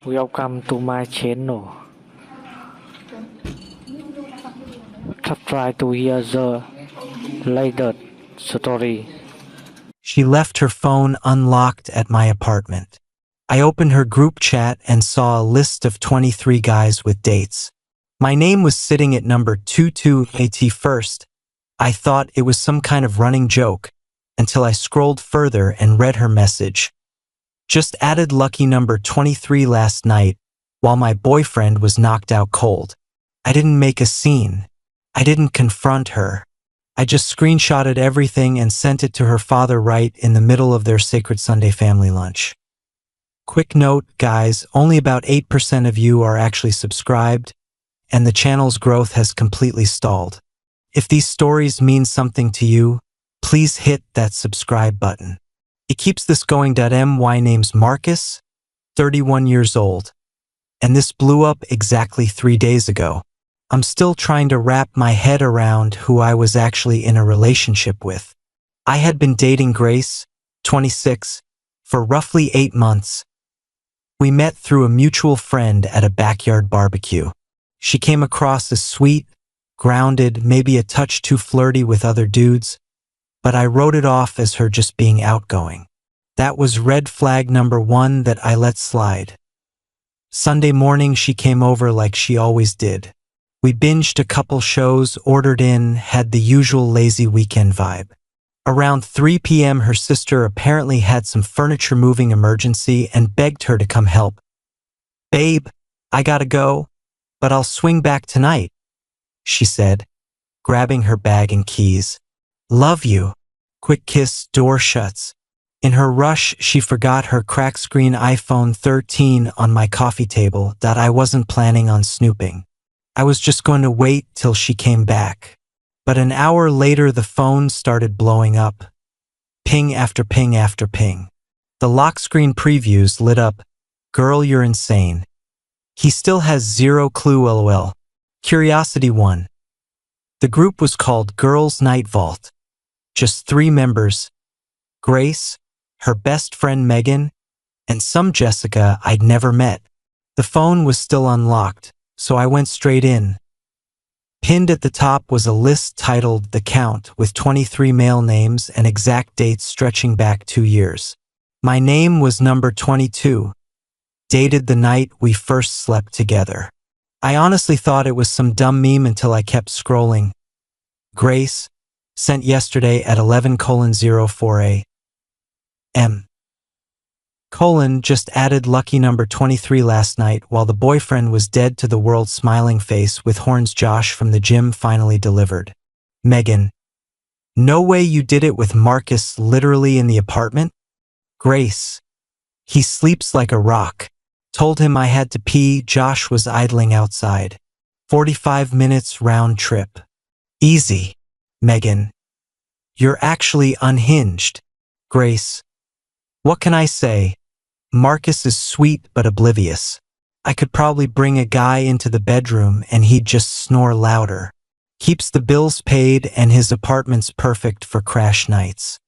Welcome to my channel. Try to hear the latest story. She left her phone unlocked at my apartment. I opened her group chat and saw a list of 23 guys with dates. My name was sitting at number 2281 first. I thought it was some kind of running joke until I scrolled further and read her message. Just added lucky number 23 last night while my boyfriend was knocked out cold. I didn't make a scene. I didn't confront her. I just screenshotted everything and sent it to her father right in the middle of their sacred Sunday family lunch. Quick note, guys, only about 8% of you are actually subscribed, and the channel's growth has completely stalled. If these stories mean something to you, please hit that subscribe button. It keeps this going. My name's Marcus, 31 years old, and this blew up exactly 3 days ago. I'm still trying to wrap my head around who I was actually in a relationship with. I had been dating Grace, 26, for roughly 8 months. We met through a mutual friend at a backyard barbecue. She came across as sweet, grounded, maybe a touch too flirty with other dudes, but I wrote it off as her just being outgoing. That was red flag number 1 that I let slide. Sunday morning she came over like she always did. We binged a couple shows, ordered in, had the usual lazy weekend vibe. Around 3 p.m. her sister apparently had some furniture moving emergency and begged her to come help. "Babe, I gotta go, but I'll swing back tonight," she said, grabbing her bag and keys. "Love you." Quick kiss, door shuts. In her rush, she forgot her crack screen iPhone 13 on my coffee table. I wasn't planning on snooping. I was just going to wait till she came back. But an hour later, the phone started blowing up. Ping after ping after ping. The lock screen previews lit up. "Girl, you're insane. He still has zero clue, lol. Curiosity 1. The group was called Girls Night Vault. Just 3 members, Grace, her best friend Megan, and some Jessica I'd never met. The phone was still unlocked, so I went straight in. Pinned at the top was a list titled The Count with 23 male names and exact dates stretching back 2 years. My name was number 22, dated the night we first slept together. I honestly thought it was some dumb meme until I kept scrolling. Grace, sent yesterday at 11:04 a.m. Just added lucky number 23 last night while the boyfriend was dead to the world, smiling face with horns. Josh from the gym finally delivered. Megan, no way you did it with Marcus literally in the apartment? Grace, he sleeps like a rock. Told him I had to pee. Josh was idling outside. 45 minutes round trip. Easy. Megan, you're actually unhinged. Grace, what can I say? Marcus is sweet but oblivious. I could probably bring a guy into the bedroom and he'd just snore louder. Keeps the bills paid and his apartment's perfect for crash nights.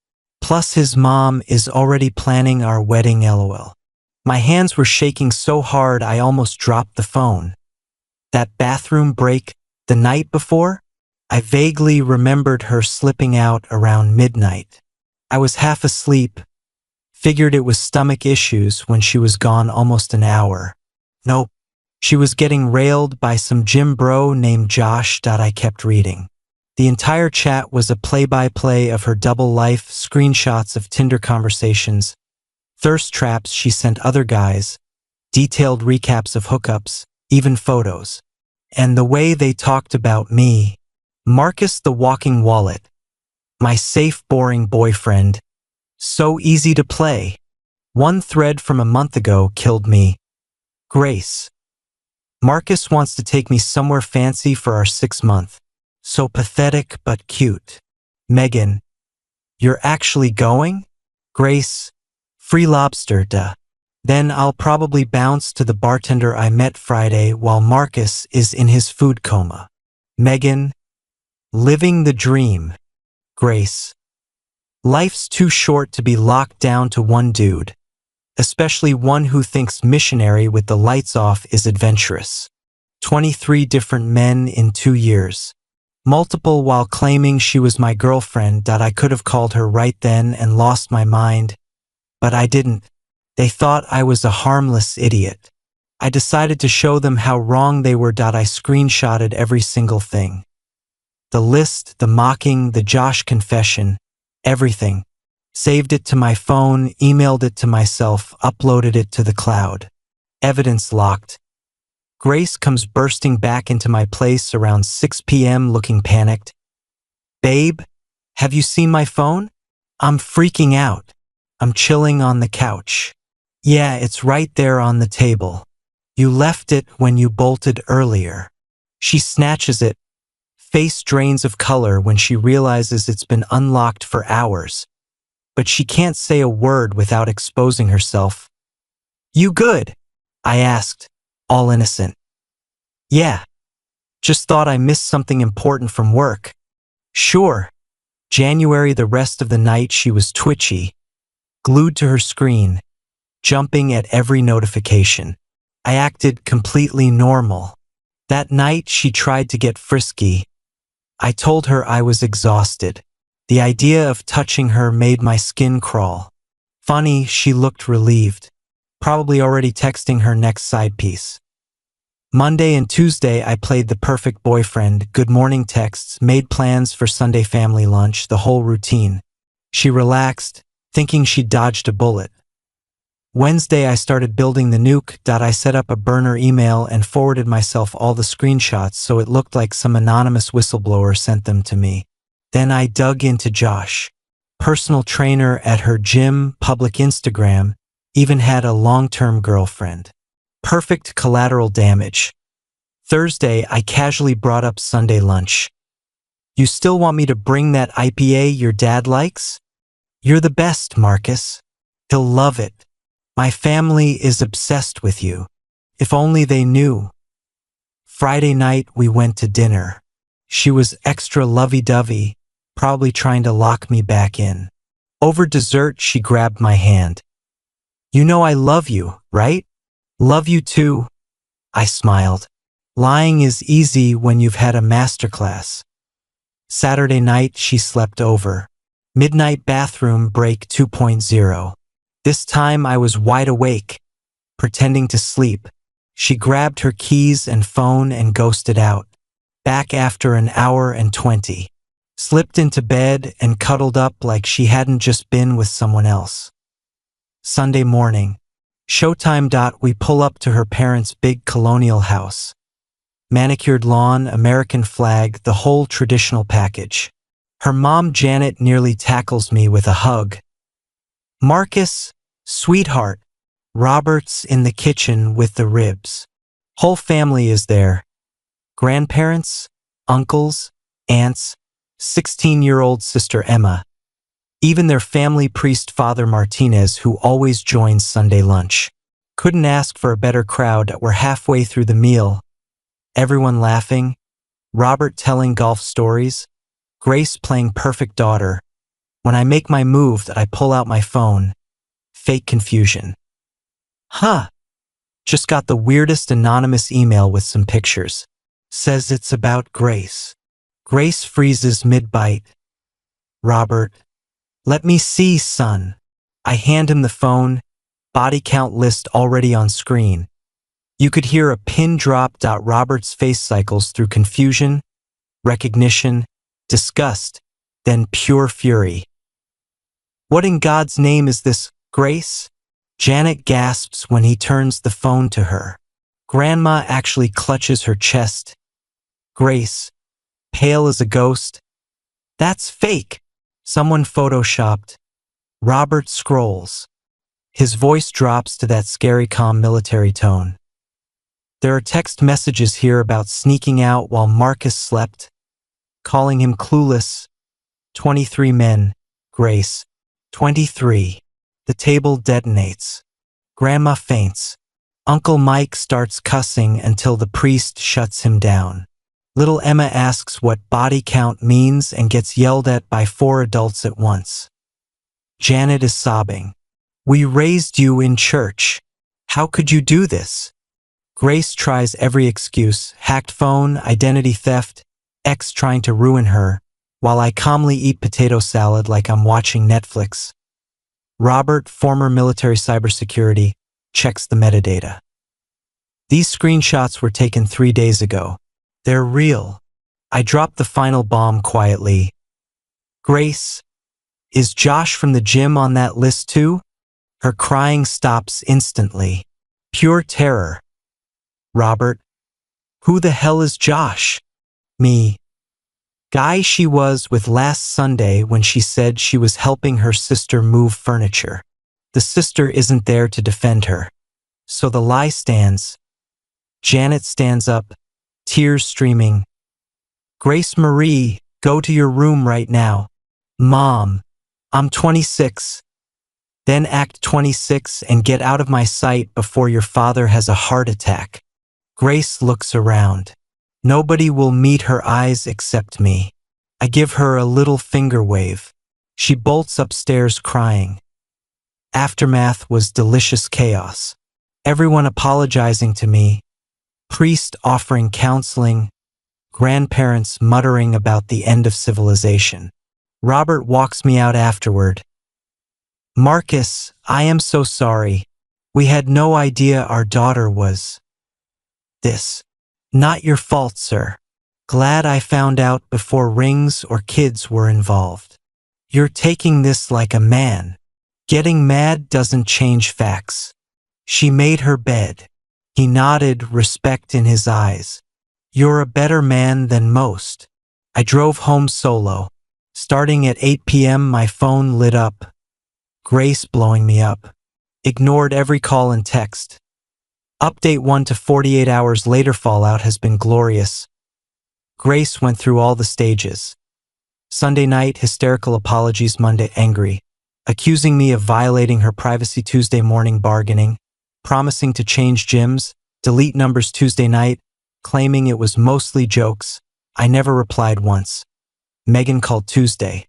Plus his mom is already planning our wedding, lol. My hands were shaking so hard I almost dropped the phone. That bathroom break the night before? I vaguely remembered her slipping out around midnight. I was half asleep. Figured it was stomach issues when she was gone almost an hour. Nope. She was getting railed by some gym bro named Josh. I kept reading. The entire chat was a play-by-play of her double life, screenshots of Tinder conversations, thirst traps she sent other guys, detailed recaps of hookups, even photos. And the way they talked about me. Marcus the walking wallet. My safe, boring boyfriend. So easy to play. One thread from a month ago killed me. Grace, Marcus wants to take me somewhere fancy for our 6th month. So pathetic but cute. Megan, you're actually going? Grace, free lobster, duh. Then I'll probably bounce to the bartender I met Friday while Marcus is in his food coma. Megan, living the dream. Grace, life's too short to be locked down to one dude. especially one who thinks missionary with the lights off is adventurous. 23 different men in 2 years. Multiple while claiming she was my girlfriend. I could have called her right then and lost my mind, but I didn't. They thought I was a harmless idiot. I decided to show them how wrong they were. I screenshotted every single thing. The list, the mocking, the Josh confession, everything. Saved it to my phone, emailed it to myself, uploaded it to the cloud. Evidence locked. Grace comes bursting back into my place around 6 p.m. looking panicked. Babe, have you seen my phone? I'm freaking out. I'm chilling on the couch. Yeah, it's right there on the table. You left it when you bolted earlier. She snatches it. Face drains of color when she realizes it's been unlocked for hours. But she can't say a word without exposing herself. You good? I asked, all innocent. Yeah. Just thought I missed something important from work. Sure. January. The rest of the night she was twitchy, glued to her screen, jumping at every notification. I acted completely normal. That night she tried to get frisky. I told her I was exhausted. The idea of touching her made my skin crawl. Funny, she looked relieved, probably already texting her next side piece. Monday and Tuesday I played the perfect boyfriend, good morning texts, made plans for Sunday family lunch, the whole routine. She relaxed, thinking she dodged a bullet. Wednesday I started building the nuke. I set up a burner email and forwarded myself all the screenshots so it looked like some anonymous whistleblower sent them to me. Then I dug into Josh. Personal trainer at her gym, public Instagram, even had a long-term girlfriend. Perfect collateral damage. Thursday, I casually brought up Sunday lunch. You still want me to bring that IPA your dad likes? You're the best, Marcus. He'll love it. My family is obsessed with you. If only they knew. Friday night, we went to dinner. She was extra lovey-dovey, probably trying to lock me back in. Over dessert, she grabbed my hand. You know I love you, right? Love you too. I smiled. Lying is easy when you've had a masterclass. Saturday night, she slept over. Midnight bathroom break 2.0. This time I was wide awake, pretending to sleep. She grabbed her keys and phone and ghosted out. Back after an hour and 20. Slipped into bed and cuddled up like she hadn't just been with someone else. Sunday morning. Showtime. We pull up to her parents' big colonial house. Manicured lawn, American flag, the whole traditional package. Her mom, Janet, nearly tackles me with a hug. Marcus, sweetheart. Robert's in the kitchen with the ribs. Whole family is there. Grandparents, uncles, aunts, 16-year-old sister Emma. Even their family priest Father Martinez, who always joins Sunday lunch. Couldn't ask for a better crowd. We're halfway through the meal. Everyone laughing. Robert telling golf stories. Grace playing perfect daughter. When I make my move, I pull out my phone. Fake confusion. Huh. Just got the weirdest anonymous email with some pictures. Says it's about Grace. Grace freezes mid-bite. Robert. Let me see, son. I hand him the phone. Body count list already on screen. You could hear a pin drop. Robert's face cycles through confusion, recognition, disgust, then pure fury. What in God's name is this, Grace? Janet gasps when he turns the phone to her. Grandma actually clutches her chest. Grace, pale as a ghost. That's fake. Someone photoshopped. Robert scrolls. His voice drops to that scary calm military tone. There are text messages here about sneaking out while Marcus slept, calling him clueless. 23 men. Grace. 23. The table detonates. Grandma faints. Uncle Mike starts cussing until the priest shuts him down. Little Emma asks what body count means and gets yelled at by 4 adults at once. Janet is sobbing. We raised you in church. How could you do this? Grace tries every excuse, hacked phone, identity theft, ex trying to ruin her, while I calmly eat potato salad like I'm watching Netflix. Robert, former military cybersecurity, checks the metadata. These screenshots were taken 3 days ago. They're real. I dropped the final bomb quietly. Grace, is Josh from the gym on that list too? Her crying stops instantly. Pure terror. Robert, who the hell is Josh? Me. Guy she was with last Sunday when she said she was helping her sister move furniture. The sister isn't there to defend her. So the lie stands. Janet stands up, tears streaming. Grace Marie, go to your room right now. Mom, I'm 26. Then act 26 and get out of my sight before your father has a heart attack. Grace looks around. Nobody will meet her eyes except me. I give her a little finger wave. She bolts upstairs crying. Aftermath was delicious chaos. Everyone apologizing to me. Priest offering counseling. Grandparents muttering about the end of civilization. Robert walks me out afterward. Marcus, I am so sorry. We had no idea our daughter was this. Not your fault, sir. Glad I found out before rings or kids were involved. You're taking this like a man. Getting mad doesn't change facts. She made her bed. He nodded, respect in his eyes. You're a better man than most. I drove home solo. Starting at 8 p.m. my phone lit up. Grace blowing me up. Ignored every call and text. Update 1 to 48 hours later. Fallout has been glorious. Grace went through all the stages. Sunday night, hysterical apologies. Monday, angry. Accusing me of violating her privacy. Tuesday morning, bargaining. Promising to change gyms. Delete numbers. Tuesday night, claiming it was mostly jokes. I never replied once. Megan called Tuesday.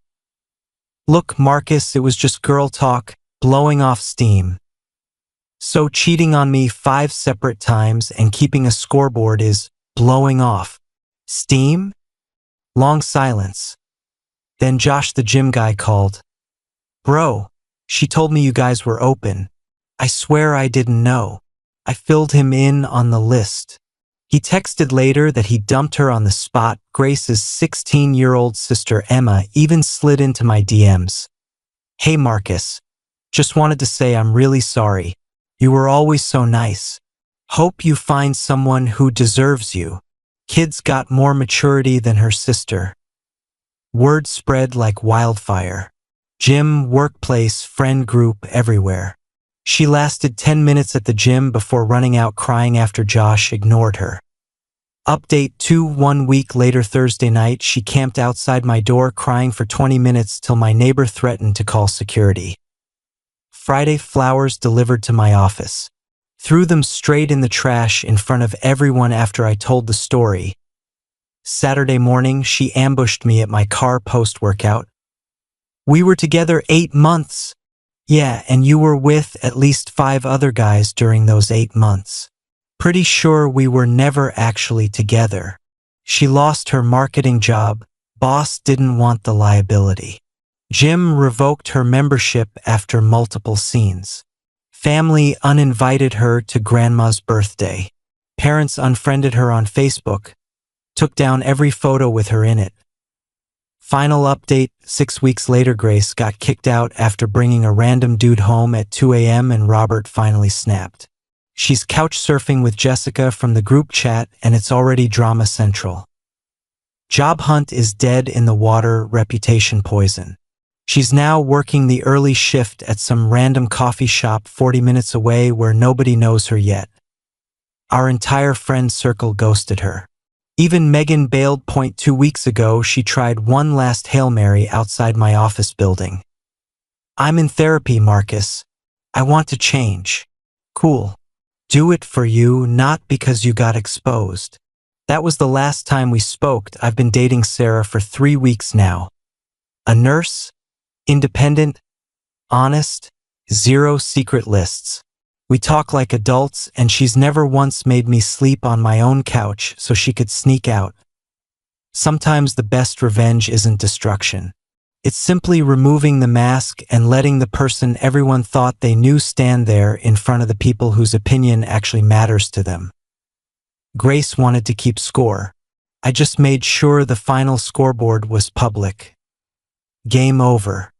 Look, Marcus, it was just girl talk, blowing off steam. So cheating on me 5 separate times and keeping a scoreboard is blowing off steam? Long silence. Then Josh, the gym guy, called. Bro, she told me you guys were open. I swear I didn't know. I filled him in on the list. He texted later that he dumped her on the spot. Grace's 16-year-old sister Emma even slid into my DMs. Hey Marcus, just wanted to say I'm really sorry. You were always so nice. Hope you find someone who deserves you. Kid's got more maturity than her sister. Word spread like wildfire. Gym, workplace, friend group, everywhere. She lasted 10 minutes at the gym before running out crying after Josh ignored her. Update 2 1 week later Thursday night, she camped outside my door crying for 20 minutes till my neighbor threatened to call security. Friday, flowers delivered to my office. Threw them straight in the trash in front of everyone after I told the story. Saturday morning, she ambushed me at my car post-workout. We were together 8 months. Yeah, and you were with at least 5 other guys during those 8 months. Pretty sure we were never actually together. She lost her marketing job. Boss didn't want the liability. Jim revoked her membership after multiple scenes. Family uninvited her to grandma's birthday. Parents unfriended her on Facebook. Took down every photo with her in it. Final update, 6 weeks later, Grace got kicked out after bringing a random dude home at 2 a.m. and Robert finally snapped. She's couch surfing with Jessica from the group chat and it's already drama central. Job hunt is dead in the water, reputation poison. She's now working the early shift at some random coffee shop 40 minutes away where nobody knows her yet. Our entire friend circle ghosted her. Even Megan bailed. 2 weeks ago, she tried one last Hail Mary outside my office building. I'm in therapy, Marcus. I want to change. Cool. Do it for you, not because you got exposed. That was the last time we spoke. I've been dating Sarah for 3 weeks now. A nurse? Independent? Honest? 0 secret lists. We talk like adults, and she's never once made me sleep on my own couch so she could sneak out. Sometimes the best revenge isn't destruction. It's simply removing the mask and letting the person everyone thought they knew stand there in front of the people whose opinion actually matters to them. Grace wanted to keep score. I just made sure the final scoreboard was public. Game over.